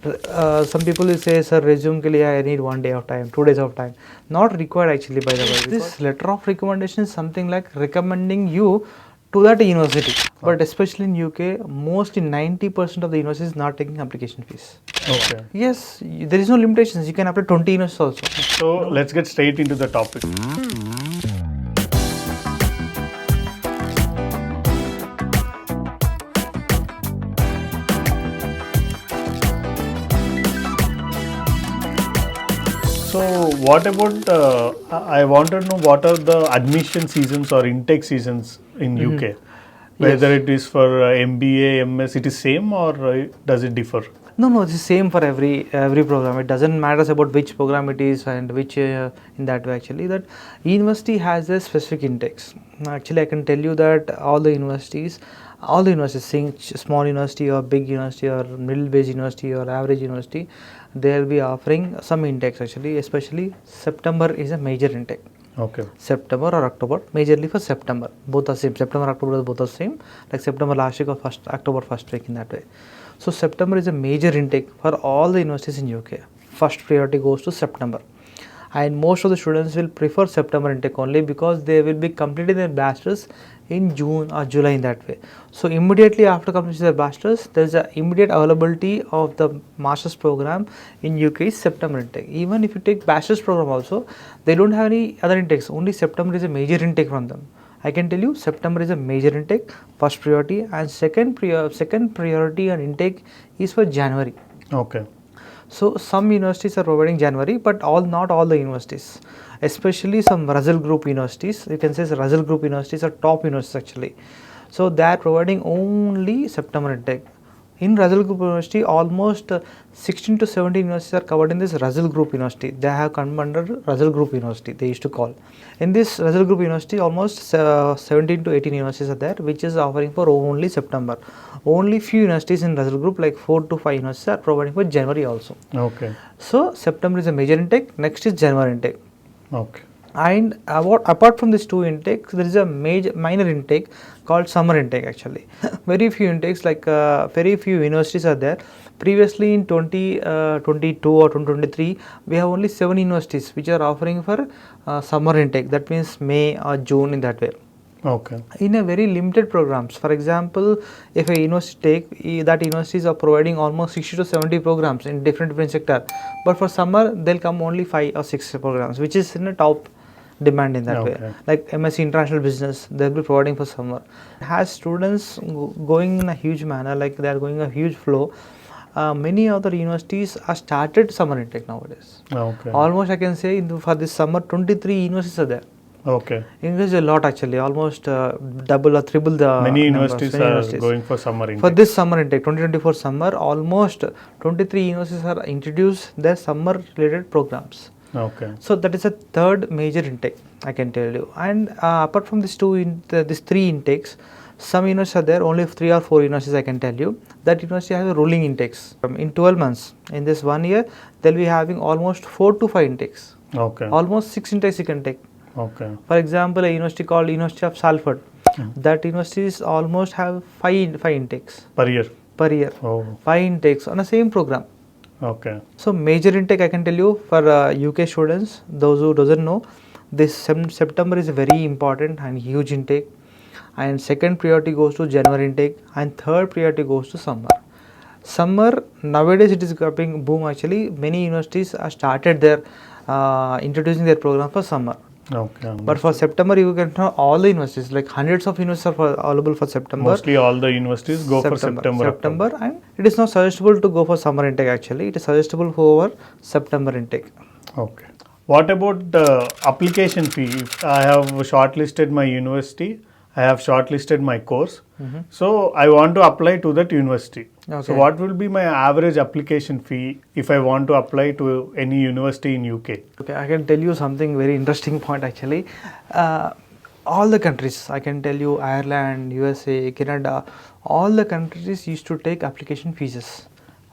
Some people will say, sir, resume ke liye I need 1 day of time, 2 days of time. Not required actually, by the way. This letter of recommendation is something like recommending you to that university. But especially in UK, mostly 90% of the universities not taking application fees. Okay. Yes, there is no limitations. You can apply 20 universities also. So let's get straight into the topic. So what about, I want to know what are the admission seasons or intake seasons in UK? Whether it is for MBA, MS, it is same or does it differ? No, it's the same for every program. It doesn't matter about which program it is and which in that way actually. That university has a specific intakes. Actually, I can tell you that all the universities, saying small university or big university or middle-based university or average university, they will be offering some intakes actually. Especially September is a major intake. Okay. September or October, majorly for September. Both are same. September, October, both are same. Like September last week or October first week in that way. So September is a major intake for all the universities in UK. First priority goes to September. And most of the students will prefer September intake only because they will be completing their bachelor's in June or July in that way. So immediately after completing their bachelor's, there is a immediate availability of the master's program in UK is September intake. Even if you take bachelor's program also, they don't have any other intakes. Only September is a major intake from them. I can tell you September is a major intake, first priority, and second priority and intake is for January. Okay. So some universities are providing January, but not all the universities, especially some Russell Group universities. You can say Russell Group universities are top universities actually. So they are providing only September intake. In Russell Group University, almost 16 to 17 universities are covered in this Russell Group University. They have come under Russell Group University, they used to call. In this Russell Group University, almost 17 to 18 universities are there, which is offering for only September. Only few universities in Russell Group, like 4 to 5 universities, are providing for January also. Okay. So September is a major intake, next is January intake. Okay. And apart from these two intakes, there is a minor intake called summer intake actually. Very few intakes, like very few universities are there. Previously in 2022 or 2023, we have only 7 universities which are offering for summer intake. That means May or June in that way. Okay. In a very limited programs. For example, if a university that universities are providing almost 60 to 70 programs in different sector, but for summer they'll come only 5 or 6 programs, which is in a top demand in that way. Like MSc International Business, they'll be providing for summer. Has students going in a huge manner, like they are going a huge flow. Many other universities are started summer intake nowadays. Okay. Almost I can say for this summer 23 universities are there. Okay. English is a lot actually, almost double or triple the many universities are going for summer intake. For this summer intake, 2024 summer, almost 23 universities are introduced their summer related programs. Okay. So that is a third major intake, I can tell you. And apart from these these 3 intakes, some universities are there, only 3 or 4 universities I can tell you. That university has a rolling intakes. In 12 months, in this 1 year, they'll be having almost 4 to 5 intakes. Okay. Almost 6 intakes you can take. Okay. For example, a university called University of Salford, that universities almost have 5 intakes per year. Oh. 5 intakes on the same program. Okay. So major intake I can tell you for UK students, those who doesn't know, this September is a very important and huge intake, and second priority goes to January intake, and third priority goes to summer. Summer nowadays it is going boom actually. Many universities are started their introducing their program for summer. Okay. But for September, you can know all the universities, like hundreds of universities are available for September. Mostly all the universities go for September. And it is not suggestible to go for summer intake actually. It is suggestible for September intake. Okay. What about the application fee? If I have shortlisted my university, I have shortlisted my course. So I want to apply to that university. Okay. So what will be my average application fee if I want to apply to any university in UK? Okay, I can tell you something very interesting point actually. All the countries, I can tell you Ireland, USA, Canada, all the countries used to take application fees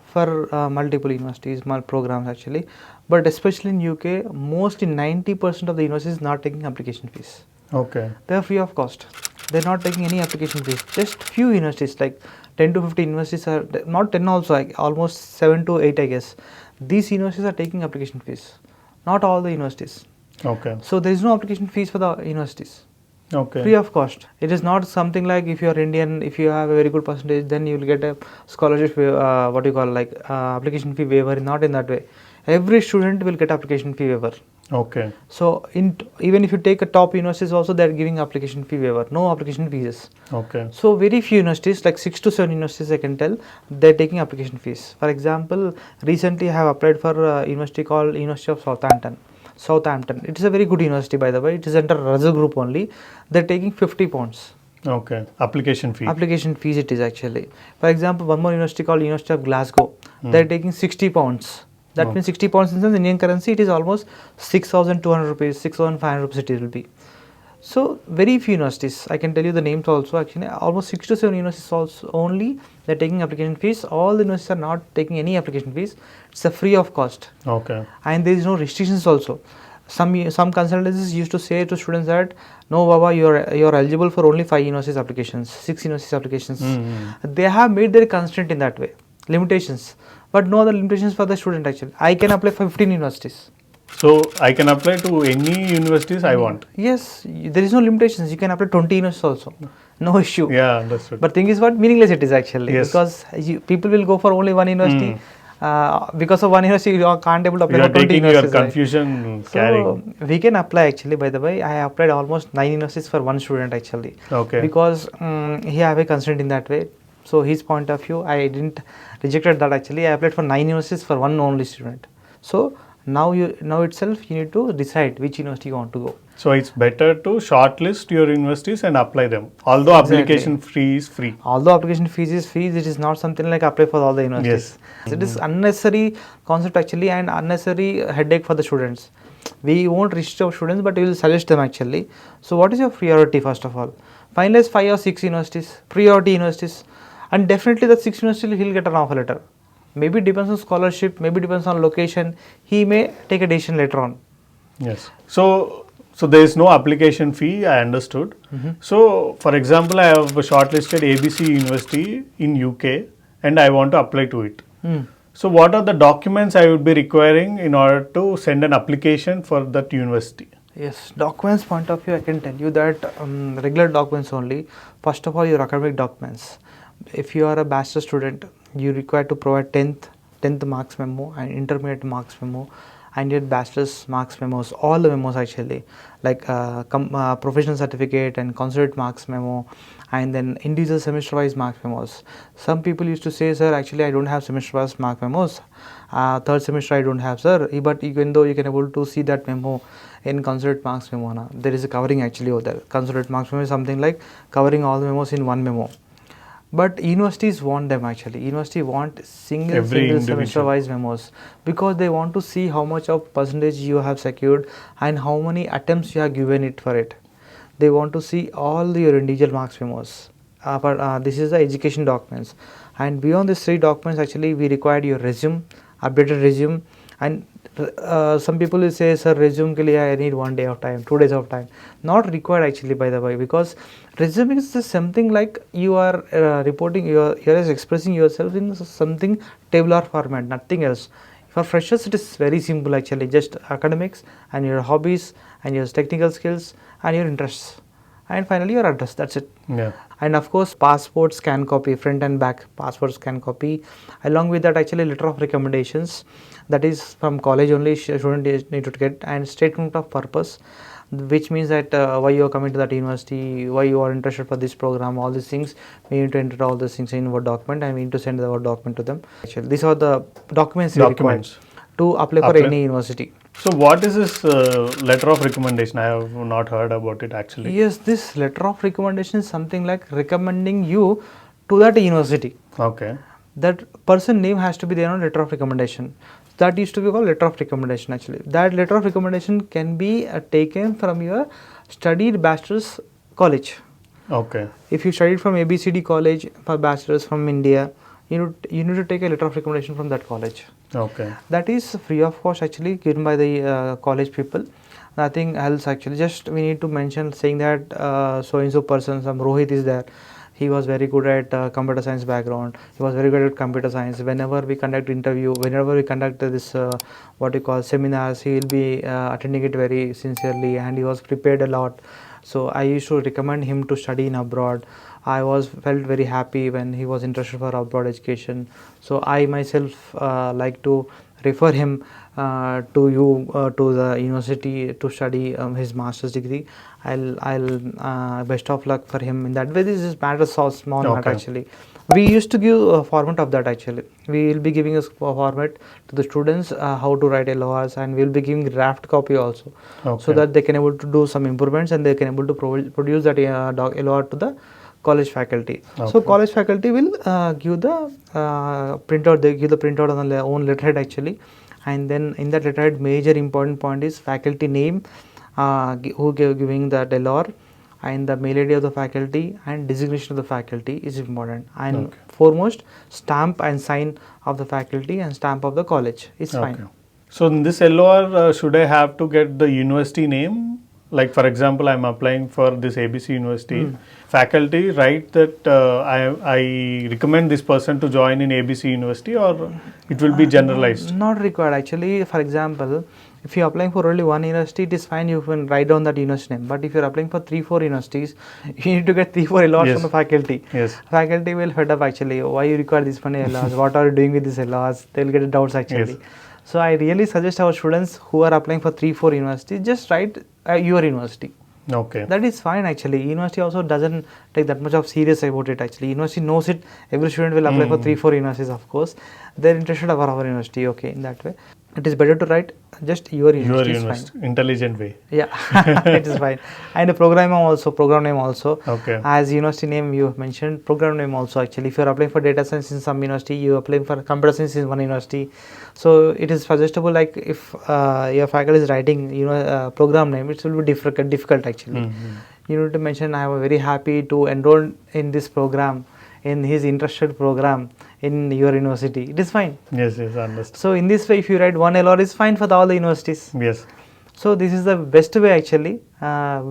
for multiple universities, programs actually. But especially in UK, mostly 90% of the universities not taking application fees. Okay. They are free of cost. They're not taking any application fees. Just few universities, like 10 to 15 universities are, not 10 also, like almost 7 to 8 I guess. These universities are taking application fees. Not all the universities. Okay. So there is no application fees for the universities. Okay. Free of cost. It is not something like if you are Indian, if you have a very good percentage, then you will get a scholarship, what you call like application fee waiver. Not in that way. Every student will get application fee waiver. Okay. So even if you take a top universities also, they are giving application fee waiver, no application fees. Okay. So very few universities, like 6 to 7 universities I can tell, they are taking application fees. For example, recently I have applied for a university called University of Southampton. It is a very good university, by the way. It is under Russell Group only. They are taking £50. Okay. Application fee. Application fees it is actually. For example, one more university called University of Glasgow. They are taking £60. That means £60 in Indian currency, it is almost 6,200 rupees, 6,500 rupees it will be. So very few universities, I can tell you the names also actually, almost 6 to 7 universities also only, they are taking application fees. All the universities are not taking any application fees. It's a free of cost. Okay. And there is no restrictions also. Some consultancies used to say to students that, no Baba, you are eligible for only 5 universities applications, 6 universities applications. They have made their constraint in that way, limitations. But no other limitations for the student actually. I can apply for 15 universities. So I can apply to any universities I want. Yes, there is no limitations. You can apply 20 universities also. No issue. Yeah, understood. But thing is what meaningless it is actually. Yes. Because people will go for only one university. Because of one university you can't able to apply You for are 20 taking your universities. confusion So carrying. we can apply actually, by the way. I applied almost 9 universities for one student actually. Okay. Because he have a constraint in that way. So his point of view, I didn't rejected that actually. I applied for 9 universities for one only student. So now itself you need to decide which university you want to go. So it's better to shortlist your universities and apply them. Although application fee is free. Although application fees is free, it is not something like apply for all the universities. Yes. It is unnecessary concept actually and unnecessary headache for the students. We won't restrict our students, but we will suggest them actually. So what is your priority first of all? Finalize 5 or 6 universities, priority universities. And definitely that 6 universities he'll get an offer letter. Maybe depends on scholarship, maybe depends on location. He may take a decision later on. Yes. So there is no application fee, I understood. So for example, I have shortlisted ABC University in UK and I want to apply to it. So what are the documents I would be requiring in order to send an application for that university? Yes, documents point of view, I can tell you that regular documents only. First of all, your academic documents. If you are a bachelor student, you require to provide 10th marks memo and intermediate marks memo and your bachelor's marks memos, all the memos actually, like professional certificate and consulate marks memo, and then individual semester wise marks memos. Some people used to say, sir, actually I don't have semester wise mark memos, third semester I don't have, sir, but even though you can able to see that memo in consulate marks memo, there is a covering actually over there. Consulate marks memo is something like covering all the memos in one memo. But universities want them actually. University want single semester wise memos because they want to see how much of percentage you have secured and how many attempts you have given it for it. They want to see all your individual marks memos. But this is the education documents. And beyond these 3 documents actually we required your resume, updated resume, and some people will say, sir, resume ke liye I need 1 day of time, 2 days of time. Not required actually, by the way, because resume is just something like you are reporting, you are expressing yourself in something tabular format, nothing else. For freshers, it is very simple actually, just academics and your hobbies and your technical skills and your interests. And finally your address, that's it. Yeah. And of course passport scan copy, front and back passport scan copy. Along with that actually letter of recommendations, that is from college only student need to get, and statement of purpose, which means that why you are coming to that university, why you are interested for this program, all these things. We need to enter all these things in Word document and we need to send the Word document to them. Actually, these are the documents required to apply for any university. So what is this letter of recommendation? I have not heard about it actually. Yes, this letter of recommendation is something like recommending you to that university. Okay. That person name has to be there on letter of recommendation. That used to be called letter of recommendation actually. That letter of recommendation can be taken from your studied bachelor's college. Okay. If you studied from ABCD college for bachelor's from India, you need to take a letter of recommendation from that college. Okay. That is free of cost actually, given by the college people. Nothing else actually. Just we need to mention saying that so and so person, some Rohit is there. He was very good at computer science background. He was very good at computer science. Whenever we conduct interview, whenever we conduct this what you call seminars, he will be attending it very sincerely, and he was prepared a lot. So I used to recommend him to study in abroad. I was felt very happy when he was interested for abroad education. So I myself like to refer him to you to the university to study his master's degree. I'll best of luck for him in that way. This is matter so small matter Okay. actually. We used to give a format of that actually. We will be giving a format to the students how to write LORs, and we will be giving draft copy also, so Okay. that they can able to do some improvements and they can able to produce that LOR to the college faculty. So Okay. college faculty will give the printout. They give the printout on their own letterhead actually, and then in that letterhead, major important point is faculty name, who giving that LOR, and the mail ID of the faculty and designation of the faculty is important, and Okay. foremost stamp and sign of the faculty and stamp of the college is fine. Okay. So in this LOR, should I have to get the university name? Like for example, I'm applying for this ABC University. Faculty write that I recommend this person to join in ABC University, or it will be generalized. Not required actually. For example, if you're applying for only one university, it is fine, you can write down that university name. But if you're applying for 3-4 universities, you need to get 3-4 LORs Yes. from the faculty. Yes. Faculty will fed up actually. Why you require this many LORs? What are you doing with these LORs? They'll get doubts actually. Yes. So I really suggest our students who are applying for 3-4 universities, just write your university. Okay. That is fine actually. University also doesn't take that much of serious about it actually. University knows it. Every student will apply for 3-4 universities, of course. They're interested about our university. Okay, in that way, it is better to write just your Your university. Is university, fine. intelligent way. Yeah, it is fine. And the program name also. Okay. As university name you have mentioned, program name also actually. If you are applying for data science in some university, you are applying for computer science in one university. So it is suggestible, like if your faculty is writing program name, it will be difficult actually. You need to mention, I am very happy to enroll in this program, in his interested program in your university. It is fine. Yes, yes, understand. So in this way, if you write one LOR, is fine for all the universities. Yes. So this is the best way actually,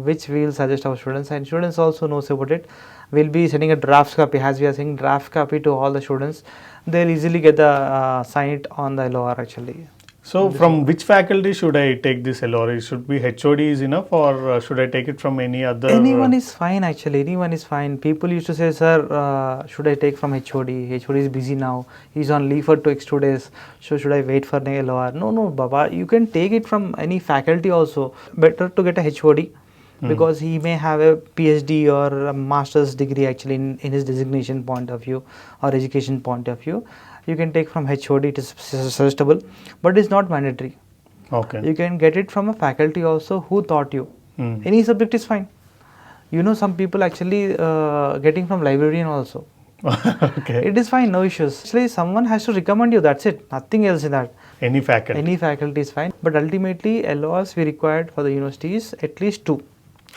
which we will suggest our students, and students also knows about it. We'll be sending a draft copy, as we are saying, draft copy to all the students. They'll easily get the sign it on the LOR actually. So from which faculty should I take this LOR? It should be HOD is enough, or should I take it from any other? Anyone is fine actually. Anyone is fine. People used to say, sir, should I take from HOD? HOD is busy now. He's on leave for 2 days. So should I wait for the LOR? No, Baba. You can take it from any faculty also. Better to get a HOD, because he may have a PhD or a master's degree actually in his designation point of view or education point of view. You can take from HOD, it is suggestible, but it's not mandatory. Okay. You can get it from a faculty also who taught you. Any subject is fine. Some people actually getting from librarian also. Okay. It is fine, no issues. Actually, someone has to recommend you, that's it. Nothing else in that. Any faculty. Any faculty is fine. But ultimately, LORs we required for the universities at least 2.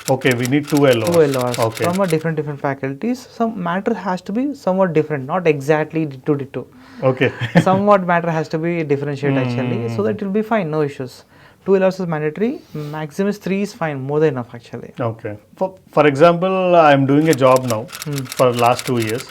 Okay, we need 2 LORs. 2 LORs Okay. from a different faculties. Some matter has to be somewhat different, not exactly ditto. Okay. Somewhat matter has to be differentiated actually, so that it will be fine, no issues. 2 LORs is mandatory, maximum is 3 is fine, more than enough actually. Okay. For example, I am doing a job now for last 2 years,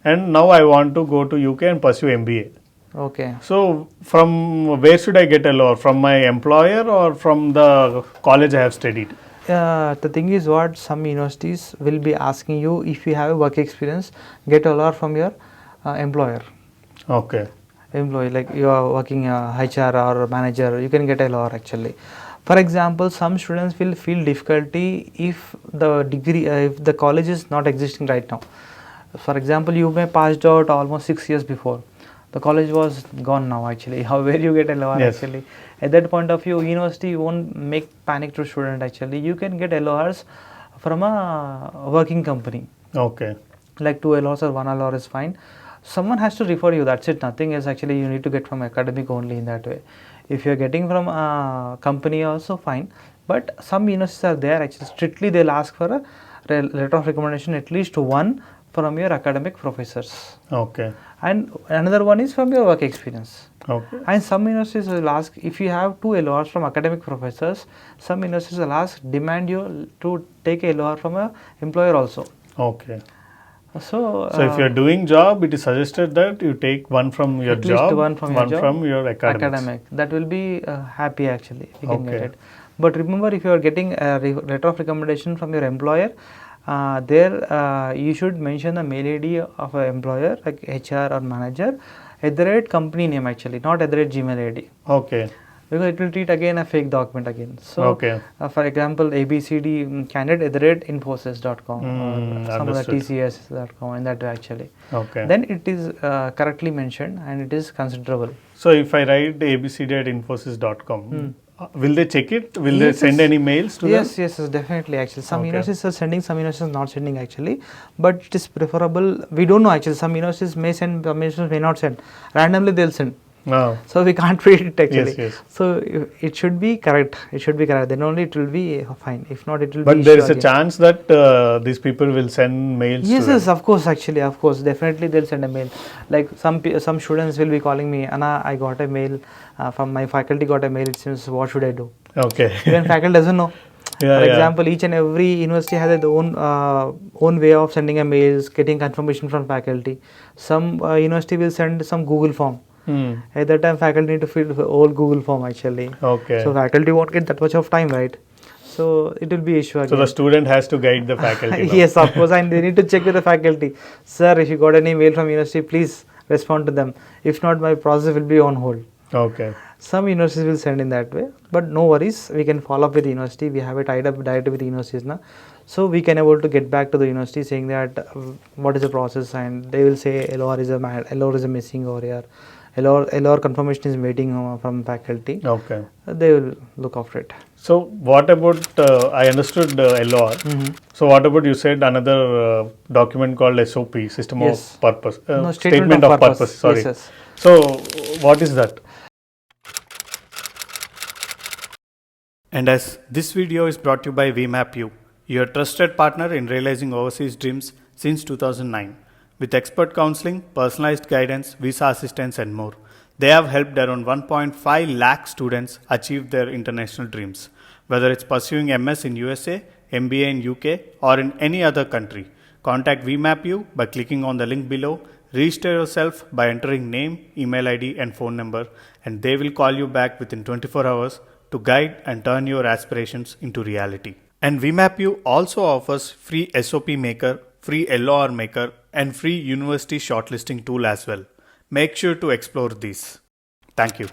and now I want to go to UK and pursue MBA. Okay. So from where should I get a LOR? From my employer or from the college I have studied? The thing is, what some universities will be asking you, if you have a work experience, get a LOR from your employer. Okay. Employee, like you are working HR or manager, you can get a LOR actually. For example, some students will feel difficulty if the degree, if the college is not existing right now. For example, you may passed out almost 6 years before. The college was gone now actually. Where you get a LOR Yes. actually? At that point of view, university won't make panic to student actually. You can get LORs from a working company. Okay. Like 2 LORs or 1 LOR is fine. Someone has to refer you, that's it. Nothing else actually. You need to get from academic only in that way. If you are getting from a company also fine. But some universities are there actually, strictly they'll ask for a letter of recommendation, at least 1 from your academic professors. Okay. And another one is from your work experience. Okay. And some universities will ask, if you have 2 LORs from academic professors, some universities will ask, demand you to take a LOR from a employer also. Okay. So if you are doing job, it is suggested that you take one from your at least job, one from your job, from your academics. academic. That will be happy actually. You can get Okay. it. But remember, if you are getting a letter of recommendation from your employer, there you should mention the mail ID of an employer like HR or manager at the rate company name actually, not at the rate Gmail ID. Okay. Because it will treat again a fake document again. So, Okay. For example, ABCD candidate at the rate infosys.com or some other Understood. TCS.com, in that way actually. Okay. Then it is correctly mentioned and it is considerable. So if I write abcd@infosys.com, will they check it? Will they Yes, send yes. any mails to Yes, them? yes, yes, definitely actually. Some Okay. universities are sending, some universities are not sending actually. But it is preferable. We don't know actually. Some universities may send, some universities may not send. Randomly they'll send. No. So we can't read it actually. Yes, yes. So it should be correct. It should be correct. Then only it will be fine. If not, it will be. But there issue is a again. chance that these people will send mails Yes, to yes, them. of course. Actually, of course, definitely they'll send a mail. Like some students will be calling me, Anna, I got a mail from my faculty. Got a mail. It seems, what should I do? Okay. Even faculty doesn't know. Yeah, For yeah. example, each and every university has its own way of sending a mails, getting confirmation from faculty. Some university will send some Google form. At that time, faculty need to fill the whole Google form actually. Okay. So faculty won't get that much of time, right? So it will be issue again. So the student has to guide the faculty. now. Yes, of course, and they need to check with the faculty. Sir, if you got any mail from university, please respond to them. If not, my process will be on hold. Okay. Some universities will send in that way, but no worries. We can follow up with the university. We have it tied up directly with the universities now, so we can able to get back to the university saying that what is the process, and they will say LOR is a missing over here. LOR confirmation is waiting from faculty. Okay. They will look after it. So what about, I understood LOR. So what about, you said another document called SOP, System Yes. of Purpose, No, Statement of Purpose, sorry. Yes, yes. So what is that? And as this video is brought to you by VmapU, your trusted partner in realizing overseas dreams since 2009. With expert counseling, personalized guidance, visa assistance and more, they have helped around 1.5 lakh students achieve their international dreams. Whether it's pursuing MS in USA, MBA in UK or in any other country, contact VmapU by clicking on the link below, register yourself by entering name, email ID and phone number, and they will call you back within 24 hours to guide and turn your aspirations into reality. And VmapU also offers free SOP maker, free LOR maker and free university shortlisting tool as well. Make sure to explore these. Thank you.